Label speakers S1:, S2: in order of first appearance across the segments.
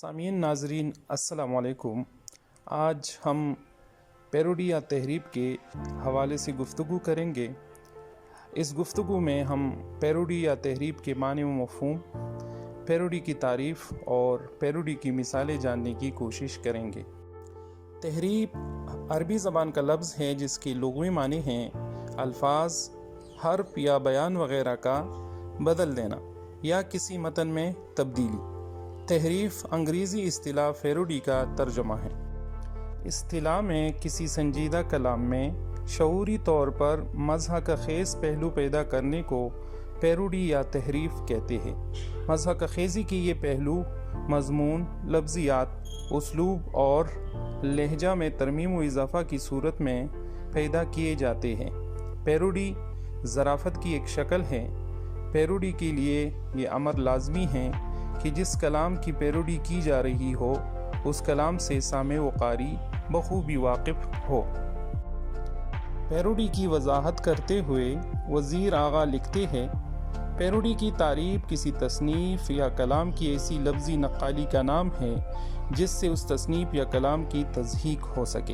S1: سامعین ناظرین السلام علیکم۔ آج ہم پیروڈی یا تحریب کے حوالے سے گفتگو کریں گے۔ اس گفتگو میں ہم پیروڈی یا تحریب کے معنی و مفہوم، پیروڈی کی تعریف اور پیروڈی کی مثالیں جاننے کی کوشش کریں گے۔ تحریب عربی زبان کا لفظ ہے جس کے لغوی معنی ہیں الفاظ، حرف یا بیان وغیرہ کا بدل دینا یا کسی متن میں تبدیلی۔ تحریف انگریزی اصطلاح پیروڈی کا ترجمہ ہے۔ اصطلاح میں کسی سنجیدہ کلام میں شعوری طور پر مزاح کا خیز پہلو پیدا کرنے کو پیروڈی یا تحریف کہتے ہیں۔ مزاح کا خیزی کے یہ پہلو مضمون، لفظیات، اسلوب اور لہجہ میں ترمیم و اضافہ کی صورت میں پیدا کیے جاتے ہیں۔ پیروڈی ظرافت کی ایک شکل ہے۔ پیروڈی کے لیے یہ امر لازمی ہے کہ جس کلام کی پیروڈی کی جا رہی ہو اس کلام سے سامع و قاری بخوبی واقف ہو۔ پیروڈی کی وضاحت کرتے ہوئے وزیر آغا لکھتے ہیں، پیروڈی کی تعریف کسی تصنیف یا کلام کی ایسی لفظی نقالی کا نام ہے جس سے اس تصنیف یا کلام کی تضحیک ہو سکے۔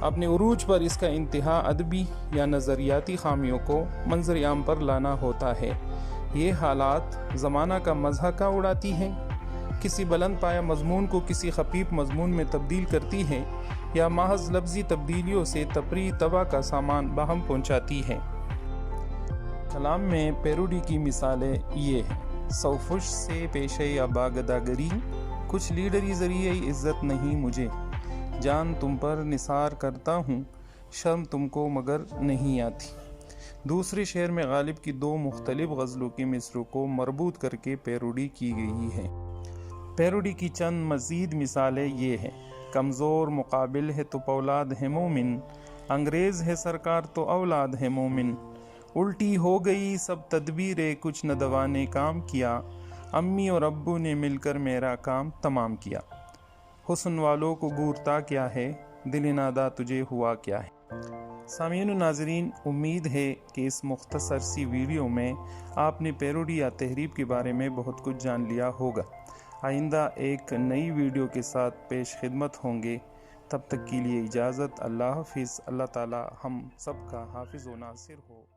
S1: اپنے عروج پر اس کا انتہا ادبی یا نظریاتی خامیوں کو منظر عام پر لانا ہوتا ہے۔ یہ حالات زمانہ کا مزاح کا اڑاتی ہیں، کسی بلند پایہ مضمون کو کسی خفیف مضمون میں تبدیل کرتی ہے یا محض لفظی تبدیلیوں سے تفریح طبع کا سامان باہم پہنچاتی ہے۔ کلام میں پیروڈی کی مثالیں یہ ہیں: سوفش سے پیشے یا باگداگری، کچھ لیڈری ذریعے عزت نہیں مجھے، جان تم پر نثار کرتا ہوں، شرم تم کو مگر نہیں آتی۔ دوسرے شعر میں غالب کی دو مختلف غزلوں کے مصرعوں کو مربوط کر کے پیروڈی کی گئی ہے۔ پیروڈی کی چند مزید مثالیں یہ ہیں: کمزور مقابل ہے تو پولاد ہے مومن، انگریز ہے سرکار تو اولاد ہے مومن، الٹی ہو گئی سب تدبیریں کچھ نہ دوا نے کام کیا، امی اور ابو نے مل کر میرا کام تمام کیا۔ حسن والوں کو گورتا کیا ہے، دل نادا تجھے ہوا کیا ہے۔ سامعین و ناظرین، امید ہے کہ اس مختصر سی ویڈیو میں آپ نے پیروڈی یا تحریب کے بارے میں بہت کچھ جان لیا ہوگا۔ آئندہ ایک نئی ویڈیو کے ساتھ پیش خدمت ہوں گے۔ تب تک کے لیے اجازت۔ اللہ حافظ۔ اللہ تعالی ہم سب کا حافظ و ناصر ہو۔